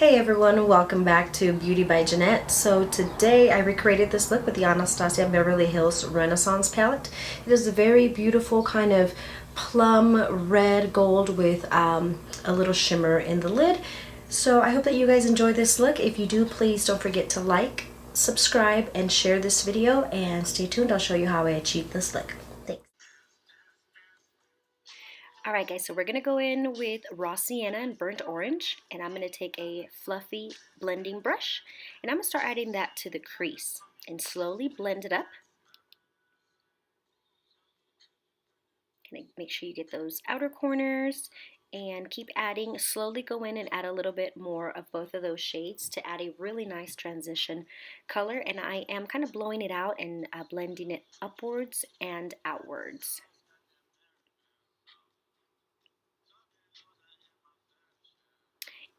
Hey everyone, welcome back to Beauty by Jannett. So today I recreated this look with the Anastasia Beverly Hills Renaissance palette. It is a very beautiful kind of plum red gold with a little shimmer in the lid. So I hope that you guys enjoy this look. If you do, please don't forget to like, subscribe, and share this video, and stay tuned. I'll show you how I achieved this look. Thanks. Alright guys, so we're going to go in with raw sienna and burnt orange, and I'm going to take a fluffy blending brush and I'm going to start adding that to the crease and slowly blend it up. Kind of make sure you get those outer corners and keep adding. Slowly go in and add a little bit more of both of those shades to add a really nice transition color, and I am kind of blowing it out and blending it upwards and outwards.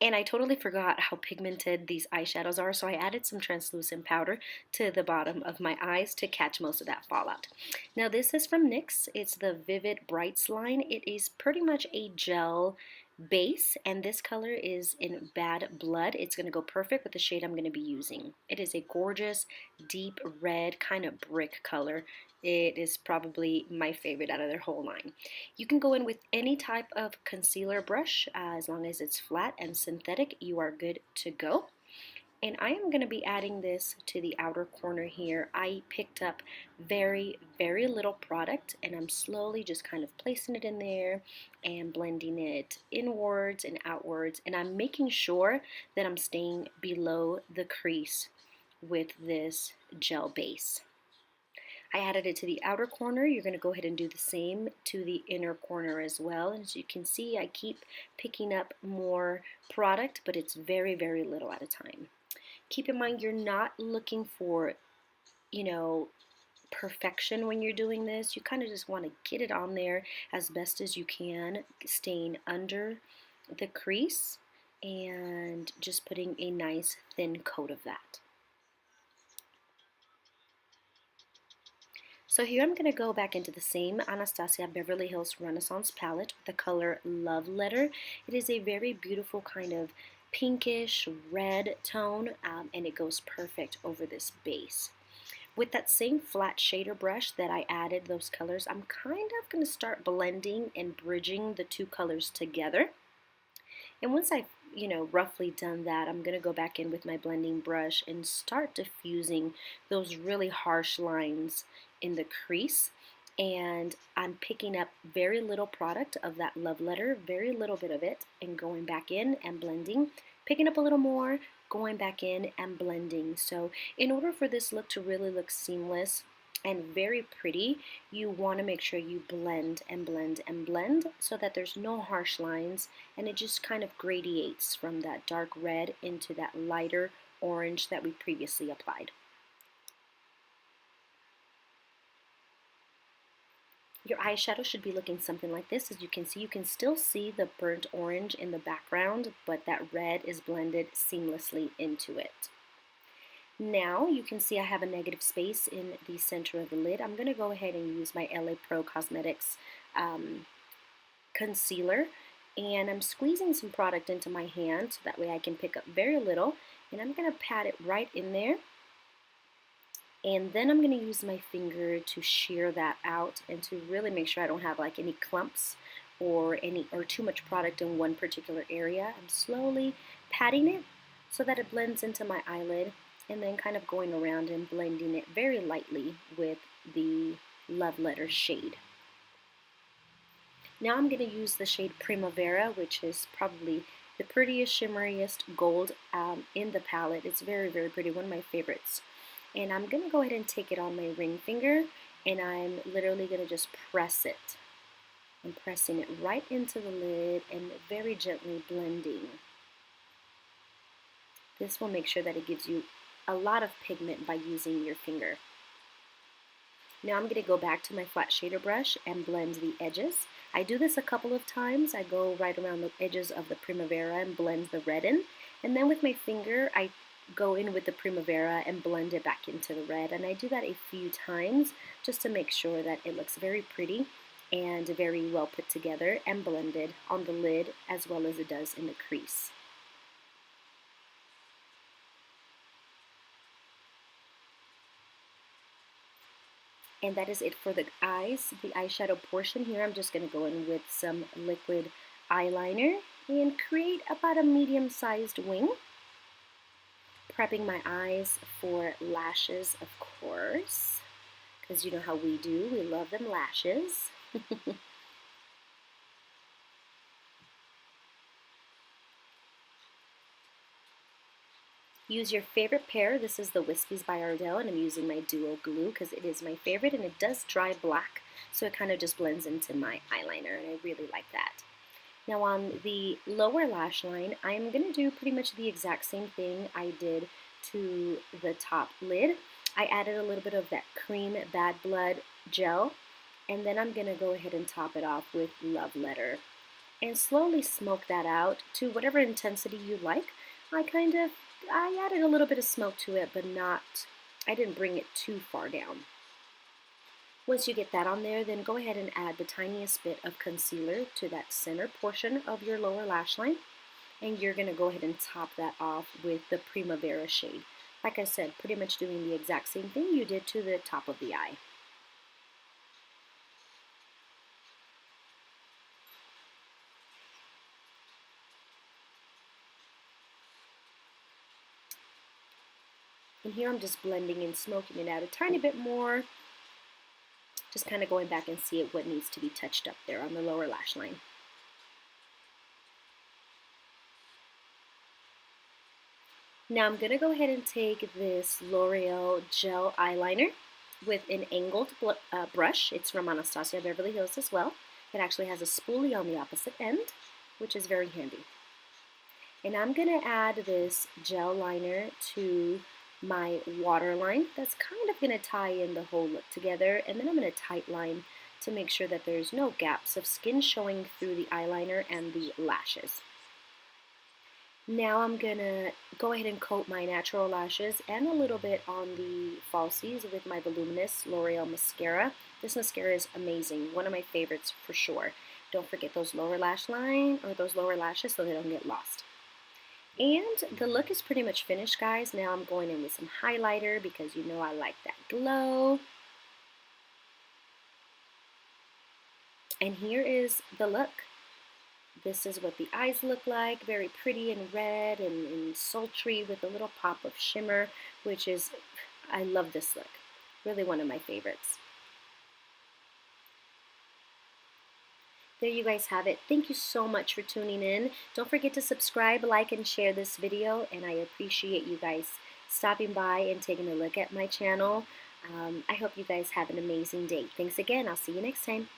And I totally forgot how pigmented these eyeshadows are, so I added some translucent powder to the bottom of my eyes to catch most of that fallout. Now this is from NYX. It's the Vivid Brights line. It is pretty much a gel base, and this color is in Bad Blood. It's going to go perfect with the shade I'm going to be using. It is a gorgeous deep red kind of brick color. It is probably my favorite out of their whole line. You can go in with any type of concealer brush as long as it's flat and synthetic. You are good to go. And I am going to be adding this to the outer corner here. I picked up very little product, and I'm slowly just kind of placing it in there and blending it inwards and outwards, and I'm making sure that I'm staying below the crease with this gel base. I added it to the outer corner. You're going to go ahead and do the same to the inner corner as well. And as you can see, I keep picking up more product, but it's very little at a time. Keep in mind, you're not looking for, perfection when you're doing this. You kind of just want to get it on there as best as you can, staying under the crease and just putting a nice thin coat of that. So here I'm going to go back into the same Anastasia Beverly Hills Renaissance palette with the color Love Letter. It is a very beautiful kind of pinkish red tone, and it goes perfect over this base. With that same flat shader brush that I added those colors, I'm kind of going to start blending and bridging the two colors together. And once I've roughly done that, I'm going to go back in with my blending brush and start diffusing those really harsh lines in the crease. And I'm picking up very little product of that Love Letter, very little bit of it, and going back in and blending, picking up a little more, going back in and blending. So in order for this look to really look seamless and very pretty, you want to make sure you blend and blend and blend so that there's no harsh lines, and it just kind of gradiates from that dark red into that lighter orange that we previously applied. Your eyeshadow should be looking something like this. As you can see, you can still see the burnt orange in the background, but that red is blended seamlessly into it. Now you can see I have a negative space in the center of the lid. I'm going to go ahead and use my LA Pro Cosmetics concealer, and I'm squeezing some product into my hand so that way I can pick up very little, and I'm going to pat it right in there. And then I'm going to use my finger to shear that out and to really make sure I don't have like any clumps or too much product in one particular area. I'm slowly patting it so that it blends into my eyelid, and then kind of going around and blending it very lightly with the Love Letter shade. Now I'm going to use the shade Primavera, which is probably the prettiest, shimmeriest gold in the palette. It's very pretty, one of my favorites. And I'm going to go ahead and take it on my ring finger, and I'm literally going to just press it. I'm pressing it right into the lid and very gently blending. This will make sure that it gives you a lot of pigment by using your finger. Now I'm going to go back to my flat shader brush and blend the edges. I do this a couple of times. I go right around the edges of the Primavera and blend the red in. And then with my finger, I go in with the Primavera and blend it back into the red. And I do that a few times just to make sure that it looks very pretty and very well put together and blended on the lid as well as it does in the crease. And that is it for the eyes. The eyeshadow portion here, I'm just going to go in with some liquid eyeliner and create about a medium-sized wing. Prepping my eyes for lashes, of course, because you know how we do. We love them lashes. Use your favorite pair. This is the Wispies by Ardell, and I'm using my Duo Glue because it is my favorite, and it does dry black, so it kind of just blends into my eyeliner, and I really like that. Now on the lower lash line, I'm going to do pretty much the exact same thing I did to the top lid. I added a little bit of that cream Bad Blood gel, and then I'm going to go ahead and top it off with Love Letter. And slowly smoke that out to whatever intensity you like. I added a little bit of smoke to it, but I didn't bring it too far down. Once you get that on there, then go ahead and add the tiniest bit of concealer to that center portion of your lower lash line. And you're going to go ahead and top that off with the Primavera shade. Like I said, pretty much doing the exact same thing you did to the top of the eye. And here I'm just blending and smoking it out a tiny bit more. Just kind of going back and see what needs to be touched up there on the lower lash line. Now I'm going to go ahead and take this L'Oreal gel eyeliner with an angled brush. It's from Anastasia Beverly Hills as well. It actually has a spoolie on the opposite end, which is very handy. And I'm going to add this gel liner to my waterline. That's kind of going to tie in the whole look together, and then I'm going to tight line to make sure that there's no gaps of skin showing through the eyeliner and the lashes. Now I'm going to go ahead and coat my natural lashes and a little bit on the falsies with my voluminous L'Oreal mascara. This mascara is amazing, one of my favorites for sure. Don't forget those lower lash line or those lower lashes so they don't get lost. And the look is pretty much finished, guys. Now I'm going in with some highlighter because you know I like that glow. And here is the look. This is what the eyes look like, very pretty and red and sultry with a little pop of shimmer, which is, I love this look. Really one of my favorites. There you guys have it. Thank you so much for tuning in. Don't forget to subscribe, like, and share this video, and I appreciate you guys stopping by and taking a look at my channel. I hope you guys have an amazing day. Thanks again. I'll see you next time.